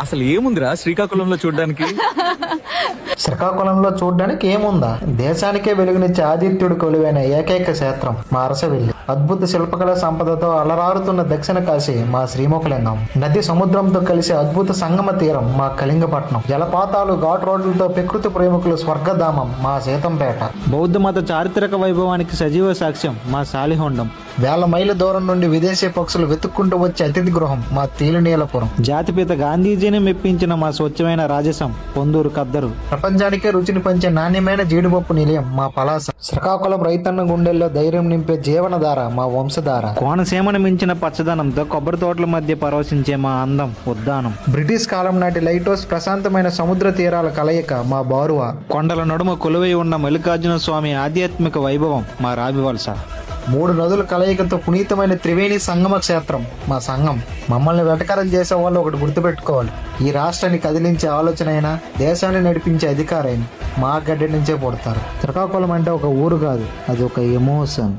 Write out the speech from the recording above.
అసలు ఏముందిరా శ్రీకాకుళంలో చూడడానికి? శ్రీకాకుళంలో చూడడానికి ఏముందా? దేశానికే వెలుగునిచ్చే ఆదిత్యుడు కొలువైన ఏకైక క్షేత్రం మా అరసవెల్లి. అద్భుత శిల్పకళ సంపదతో అలరారుతున్న దక్షిణ కాశీ మా శ్రీముఖలింగం. నది సముద్రంతో కలిసి అద్భుత సంగమ తీరం మా కళింగపట్నం. జలపాతాలు ఘాట్ రోడ్లతో ప్రకృతి ప్రేమికులు స్వర్గధామం మా సీతంపేట. బౌద్ధ మత చారిత్రక వైభవానికి సజీవ సాక్ష్యం మా సాలిహొండం. వేల మైళ్ళ దూరం నుండి విదేశీ పక్షులు వెతుక్కుంటూ వచ్చే అతిథి గృహం మా తేలినీలపురం. జాతిపిత గాంధీజీని మెప్పించిన మా స్వచ్ఛమైన రాజసం పొందూరు కద్దరు. ప్రపంచానికే రుచిని పంచే నాణ్యమైన జీడిపప్పు నిలయం మా పలాస. శ్రీకాకుళం రైతన్న గుండెల్లో ధైర్యం నింపే జీవనధార మా వంశధార. కోనసీమను మించిన పచ్చదనంతో కొబ్బరి తోటల మధ్య పరవశించే మా అందం ఉద్దానం. బ్రిటిష్ కాలం నాటి లైట్ హౌస్ ప్రశాంతమైన సముద్ర తీరాల కలయిక మా బారువా. కొండల నడుమ కొలువై ఉన్న మల్లికార్జున స్వామి ఆధ్యాత్మిక వైభవం మా రావివలస. 3 నదుల కలయికతో పునీతమైన త్రివేణి సంగమ క్షేత్రం మా సంఘం. మమ్మల్ని వెటకారం చేసే వాళ్ళు ఒకటి గుర్తుపెట్టుకోవాలి, ఈ రాష్ట్రాన్ని కదిలించే ఆలోచన అయినా దేశాన్ని నడిపించే అధికారైనా మా గడ్డ నుంచే పుడతారు. శ్రీకాకుళం అంటే ఒక ఊరు కాదు, అది ఒక ఎమోషన్.